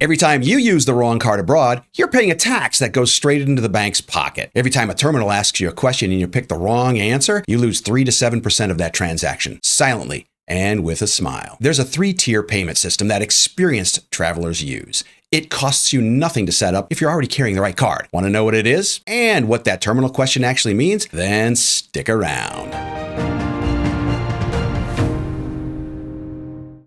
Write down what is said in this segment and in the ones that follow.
Every time you use the wrong card abroad, you're paying a tax that goes straight into the bank's pocket. Every time a terminal asks you a question and you pick the wrong answer, you lose 3 to 7% of that transaction, silently and with a smile. There's a 3-tier payment system that experienced travelers use. It costs you nothing to set up if you're already carrying the right card. Want to know what it is and what that terminal question actually means? Then stick around.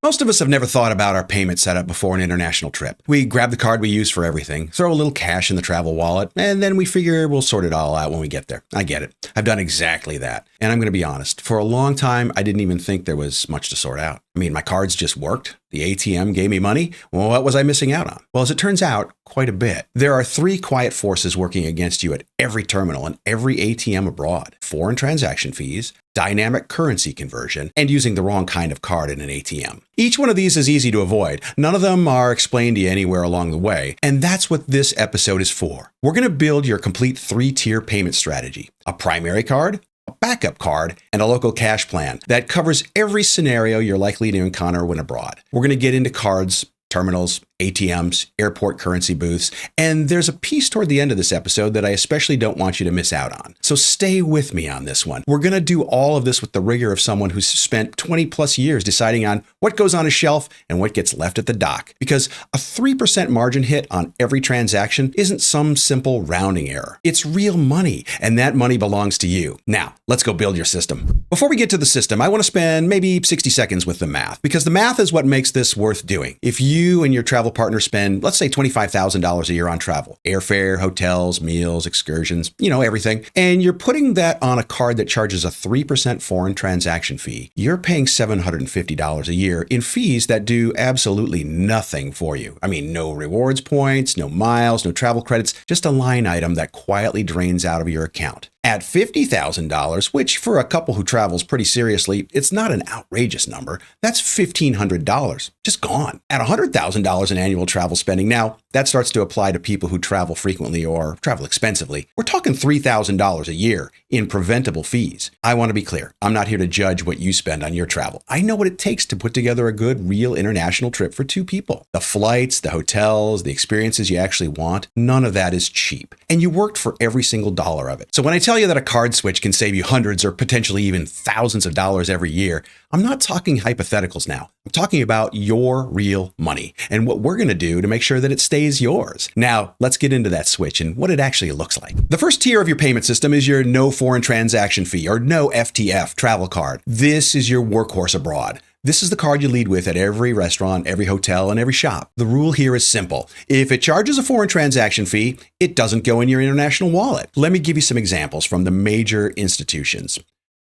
Most of us have never thought about our payment setup before an international trip. We grab the card we use for everything, throw a little cash in the travel wallet, and then we figure we'll sort it all out when we get there. I get it. I've done exactly that. And I'm going to be honest, for a long time, I didn't even think there was much to sort out. I mean, my cards just worked. The ATM gave me money. Well, what was I missing out on? Well, as it turns out, quite a bit. There are 3 quiet forces working against you at every terminal and every ATM abroad: foreign transaction fees, dynamic currency conversion, and using the wrong kind of card in an ATM. Each one of these is easy to avoid. None of them are explained to you anywhere along the way. And that's what this episode is for. We're going to build your complete 3-tier payment strategy: a primary card, a backup card, and a local cash plan that covers every scenario you're likely to encounter when abroad. We're going to get into cards, terminals, ATMs, airport currency booths, and there's a piece toward the end of this episode that I especially don't want you to miss out on. So stay with me on this one. We're going to do all of this with the rigor of someone who's spent 20 plus years deciding on what goes on a shelf and what gets left at the dock. Because a 3% margin hit on every transaction isn't some simple rounding error. It's real money, and that money belongs to you. Now, let's go build your system. Before we get to the system, I want to spend maybe 60 seconds with the math, because the math is what makes this worth doing. If you and your travel partner spend, let's say, $25,000 a year on travel, airfare, hotels, meals, excursions, everything, and you're putting that on a card that charges a 3% foreign transaction fee, you're paying $750 a year in fees that do absolutely nothing for you. I mean, no rewards points, no miles, no travel credits, just a line item that quietly drains out of your account. At $50,000, which for a couple who travels pretty seriously, it's not an outrageous number. That's $1,500, just gone. At $100,000 in annual travel spending, now that starts to apply to people who travel frequently or travel expensively. We're talking $3,000 a year in preventable fees. I want to be clear. I'm not here to judge what you spend on your travel. I know what it takes to put together a good, real international trip for 2 people. The flights, the hotels, the experiences you actually want, none of that is cheap. And you worked for every single dollar of it. So when I tell you that a card switch can save you hundreds or potentially even thousands of dollars every year, I'm not talking hypotheticals now. I'm talking about your real money and what we're going to do to make sure that it stays yours. Now, let's get into that switch and what it actually looks like. The first tier of your payment system is your no foreign transaction fee, or no FTF travel card. This is your workhorse abroad. This is the card you lead with at every restaurant, every hotel, and every shop. The rule here is simple. If it charges a foreign transaction fee, it doesn't go in your international wallet. Let me give you some examples from the major institutions.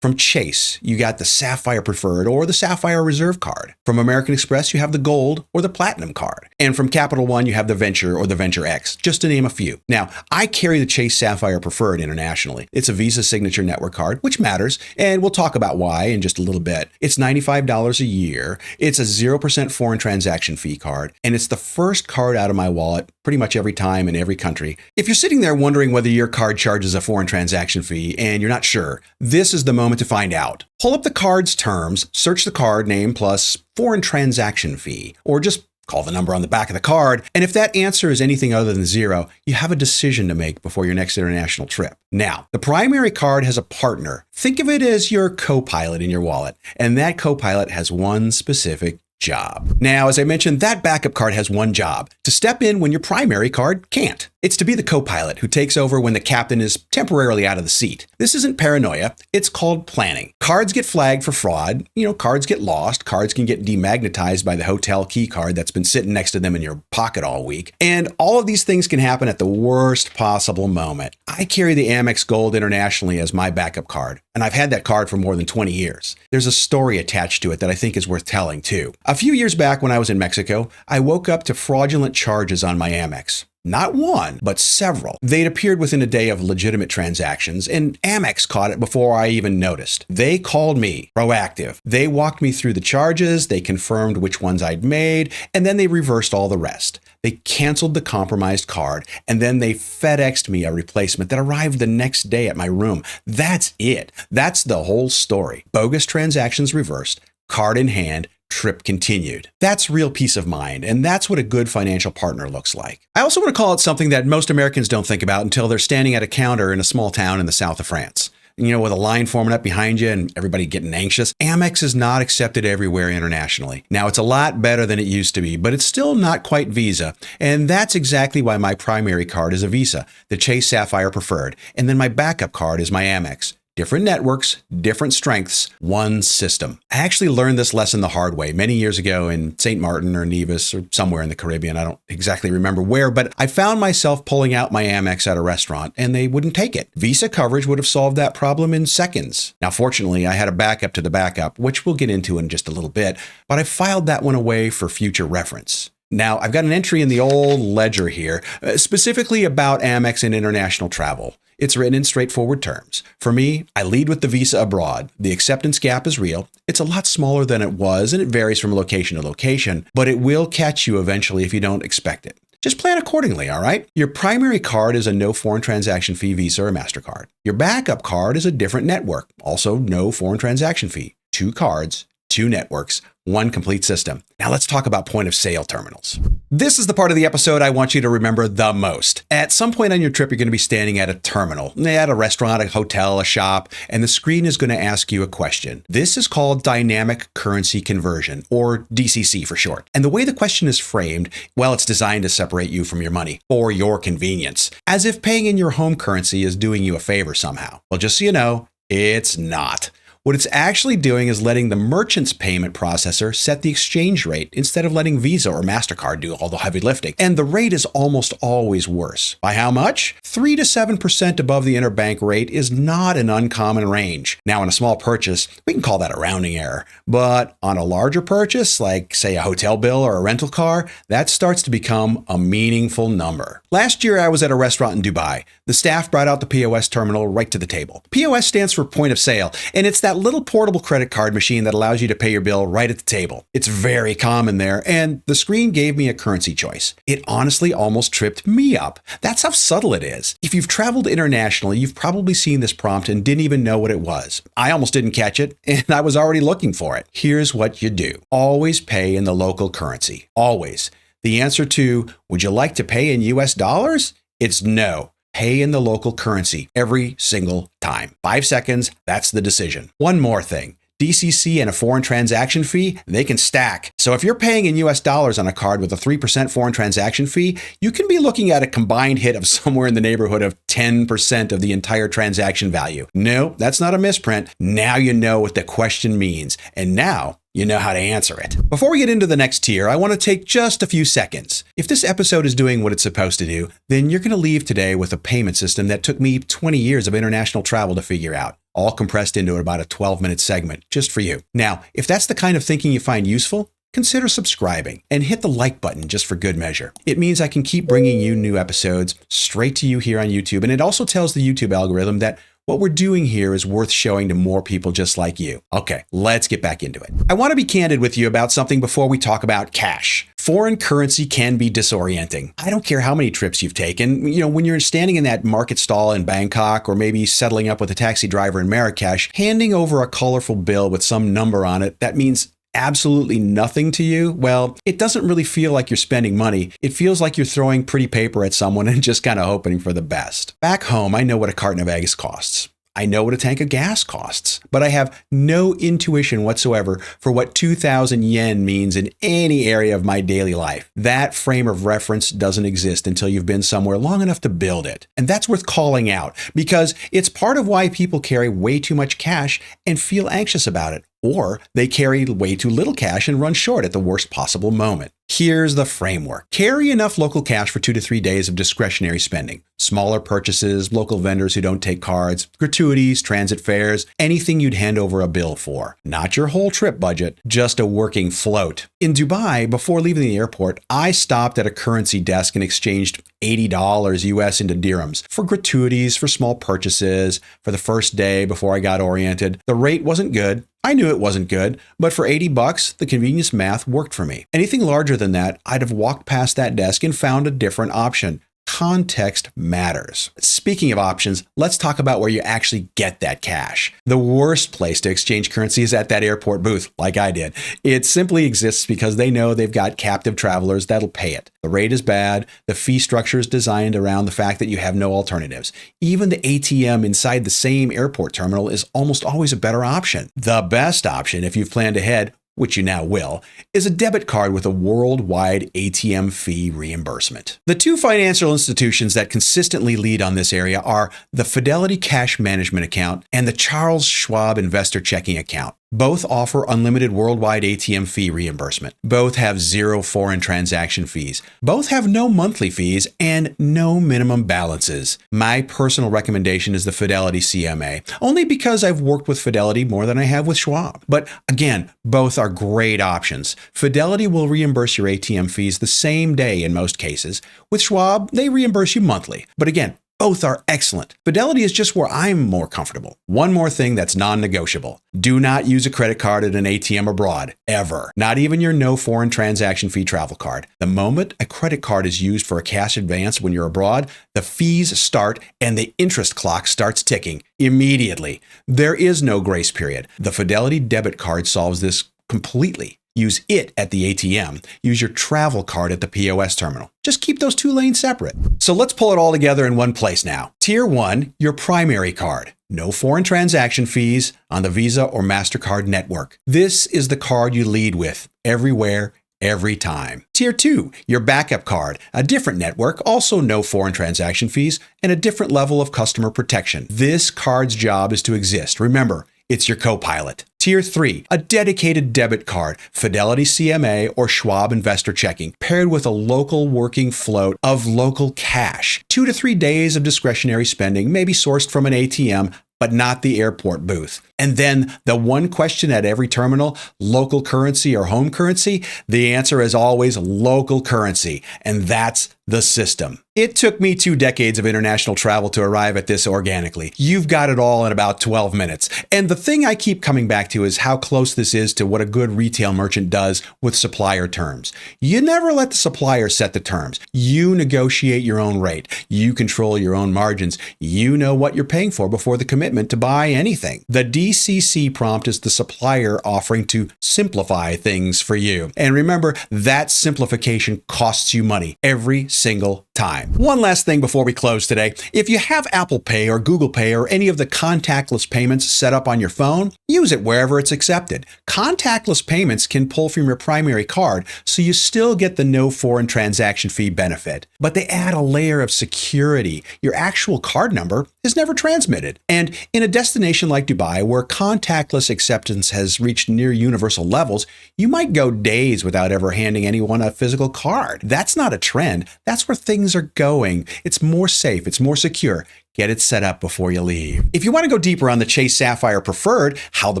From Chase, you got the Sapphire Preferred or the Sapphire Reserve card. From American Express, you have the Gold or the Platinum card. And from Capital One, you have the Venture or the Venture X, just to name a few. Now, I carry the Chase Sapphire Preferred internationally. It's a Visa Signature Network card, which matters, and we'll talk about why in just a little bit. It's $95 a year. It's a 0% foreign transaction fee card, and it's the first card out of my wallet pretty much every time in every country. If you're sitting there wondering whether your card charges a foreign transaction fee and you're not sure, this is the moment to find out. Pull up the card's terms, search the card name plus foreign transaction fee, or just call the number on the back of the card, and if that answer is anything other than 0, you have a decision to make before your next international trip. Now, the primary card has a partner. Think of it as your co-pilot in your wallet, and that co-pilot has one specific job. Now, as I mentioned, that backup card has one job: to step in when your primary card can't. It's to be the co-pilot who takes over when the captain is temporarily out of the seat. This isn't paranoia, it's called planning. Cards get flagged for fraud, cards get lost, cards can get demagnetized by the hotel key card that's been sitting next to them in your pocket all week. And all of these things can happen at the worst possible moment. I carry the Amex Gold internationally as my backup card, and I've had that card for more than 20 years. There's a story attached to it that I think is worth telling too. A few years back when I was in Mexico, I woke up to fraudulent charges on my Amex. Not one, but several. They'd appeared within a day of legitimate transactions, and Amex caught it before I even noticed. They called me proactive. They walked me through the charges, they confirmed which ones I'd made, and then they reversed all the rest. They canceled the compromised card, and then they FedExed me a replacement that arrived the next day at my room. That's it. That's the whole story. Bogus transactions reversed, card in hand, trip continued. That's real peace of mind, and that's what a good financial partner looks like. I also want to call it something that most Americans don't think about until they're standing at a counter in a small town in the south of France. With a line forming up behind you and everybody getting anxious. Amex is not accepted everywhere internationally. Now, it's a lot better than it used to be, but it's still not quite Visa. And that's exactly why my primary card is a Visa, the Chase Sapphire Preferred. And then my backup card is my Amex. Different networks, different strengths, one system. I actually learned this lesson the hard way many years ago in St. Martin or Nevis or somewhere in the Caribbean. I don't exactly remember where, but I found myself pulling out my Amex at a restaurant and they wouldn't take it. Visa coverage would have solved that problem in seconds. Now, fortunately, I had a backup to the backup, which we'll get into in just a little bit, but I filed that one away for future reference. Now, I've got an entry in the old ledger here, specifically about Amex and international travel. It's written in straightforward terms. For me, I lead with the Visa abroad. The acceptance gap is real. It's a lot smaller than it was, and it varies from location to location, but it will catch you eventually if you don't expect it. Just plan accordingly, all right? Your primary card is a no foreign transaction fee Visa or MasterCard. Your backup card is a different network, also no foreign transaction fee. 2 cards, 2 networks, 1 complete system. Now let's talk about point of sale terminals. This is the part of the episode I want you to remember the most. At some point on your trip, you're going to be standing at a terminal, at a restaurant, a hotel, a shop, and the screen is going to ask you a question. This is called dynamic currency conversion, or DCC for short. And the way the question is framed, well, it's designed to separate you from your money for your convenience, as if paying in your home currency is doing you a favor somehow. Well, just so you know, it's not. What it's actually doing is letting the merchant's payment processor set the exchange rate instead of letting Visa or MasterCard do all the heavy lifting. And the rate is almost always worse. By how much? 3 to 7% above the interbank rate is not an uncommon range. Now, on a small purchase, we can call that a rounding error. But on a larger purchase, like say a hotel bill or a rental car, that starts to become a meaningful number. Last year, I was at a restaurant in Dubai. The staff brought out the POS terminal right to the table. POS stands for point of sale, and it's that little portable credit card machine that allows you to pay your bill right at the table. It's very common there, and the screen gave me a currency choice. It honestly almost tripped me up. That's how subtle it is. If you've traveled internationally, you've probably seen this prompt and didn't even know what it was. I almost didn't catch it, and I was already looking for it. Here's what you do. Always pay in the local currency. Always. The answer to, would you like to pay in US dollars? It's no. Pay in the local currency every single time. 5 seconds, that's the decision. One more thing. DCC and a foreign transaction fee, they can stack. So if you're paying in US dollars on a card with a 3% foreign transaction fee, you can be looking at a combined hit of somewhere in the neighborhood of 10% of the entire transaction value. No, that's not a misprint. Now you know what the question means. And now you know how to answer it. Before we get into the next tier, I want to take just a few seconds. If this episode is doing what it's supposed to do, then you're going to leave today with a payment system that took me 20 years of international travel to figure out, all compressed into about a 12-minute segment just for you. Now, if that's the kind of thinking you find useful, consider subscribing and hit the like button just for good measure. It means I can keep bringing you new episodes straight to you here on YouTube, and it also tells the YouTube algorithm that what we're doing here is worth showing to more people just like you. Okay, let's get back into it. I want to be candid with you about something before we talk about cash. Foreign currency can be disorienting. I don't care how many trips you've taken. When you're standing in that market stall in Bangkok or maybe settling up with a taxi driver in Marrakesh, handing over a colorful bill with some number on it, that means absolutely nothing to you, well, it doesn't really feel like you're spending money. It feels like you're throwing pretty paper at someone and just kind of hoping for the best. Back home, I know what a carton of eggs costs. I know what a tank of gas costs, but I have no intuition whatsoever for what 2,000 yen means in any area of my daily life. That frame of reference doesn't exist until you've been somewhere long enough to build it. And that's worth calling out because it's part of why people carry way too much cash and feel anxious about it. Or they carry way too little cash and run short at the worst possible moment. Here's the framework. Carry enough local cash for 2 to 3 days of discretionary spending. Smaller purchases, local vendors who don't take cards, gratuities, transit fares, anything you'd hand over a bill for. Not your whole trip budget, just a working float. In Dubai, before leaving the airport, I stopped at a currency desk and exchanged $80 US into dirhams for gratuities, for small purchases, for the first day before I got oriented. The rate wasn't good. I knew it wasn't good, but for $80, the convenience math worked for me. Anything larger than that, I'd have walked past that desk and found a different option. context matters. Speaking of options, let's talk about where you actually get that cash. The worst place to exchange currency is at that airport booth, like I did. It simply exists because they know they've got captive travelers that'll pay it. The rate is bad. The fee structure is designed around the fact that you have no alternatives. Even the ATM inside the same airport terminal is almost always a better option. The best option, if you've planned ahead, which you now will, is a debit card with a worldwide ATM fee reimbursement. The two financial institutions that consistently lead on this area are the Fidelity Cash Management Account and the Charles Schwab Investor Checking Account. Both offer unlimited worldwide ATM fee reimbursement. Both have zero foreign transaction fees. Both have no monthly fees and no minimum balances. My personal recommendation is the Fidelity CMA, only because I've worked with Fidelity more than I have with Schwab. But again, both are great options. Fidelity will reimburse your ATM fees the same day in most cases. With Schwab, they reimburse you monthly. But again, both are excellent. Fidelity is just where I'm more comfortable. One more thing that's non-negotiable. Do not use a credit card at an ATM abroad, ever. Not even your no foreign transaction fee travel card. The moment a credit card is used for a cash advance when you're abroad, the fees start and the interest clock starts ticking immediately. There is no grace period. The Fidelity debit card solves this completely. Use it at the ATM. Use your travel card at the POS terminal. Just keep those two lanes separate. So let's pull it all together in one place now. Tier 1, your primary card. No foreign transaction fees on the Visa or MasterCard network. This is the card you lead with everywhere, every time. Tier 2, your backup card, a different network, also no foreign transaction fees, and a different level of customer protection. This card's job is to exist. Remember, it's your co-pilot. Tier 3, a dedicated debit card, Fidelity CMA or Schwab Investor Checking, paired with a local working float of local cash. 2 to 3 days of discretionary spending may be sourced from an ATM, but not the airport booth. And then the one question at every terminal, local currency or home currency? The answer is always local currency, and that's the system. It took me 2 decades of international travel to arrive at this organically. You've got it all in about 12 minutes. And the thing I keep coming back to is how close this is to what a good retail merchant does with supplier terms. You never let the supplier set the terms. You negotiate your own rate. You control your own margins. You know what you're paying for before the commitment to buy anything. The DCC prompt is the supplier offering to simplify things for you. And remember, that simplification costs you money every single time. One last thing before we close today. If you have Apple Pay or Google Pay or any of the contactless payments set up on your phone, use it wherever it's accepted. Contactless payments can pull from your primary card, so you still get the no foreign transaction fee benefit. But they add a layer of security. Your actual card number is never transmitted. And in a destination like Dubai, where contactless acceptance has reached near universal levels, you might go days without ever handing anyone a physical card. That's not a trend. That's where things are going. It's more safe. It's more secure. Get it set up before you leave. If you want to go deeper on the Chase Sapphire Preferred, how the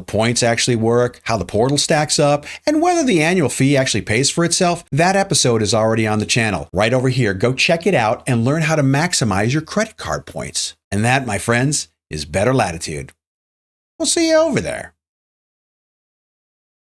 points actually work, how the portal stacks up, and whether the annual fee actually pays for itself, that episode is already on the channel. Right over here, go check it out and learn how to maximize your credit card points. And that, my friends, is better Latitude. We'll see you over there.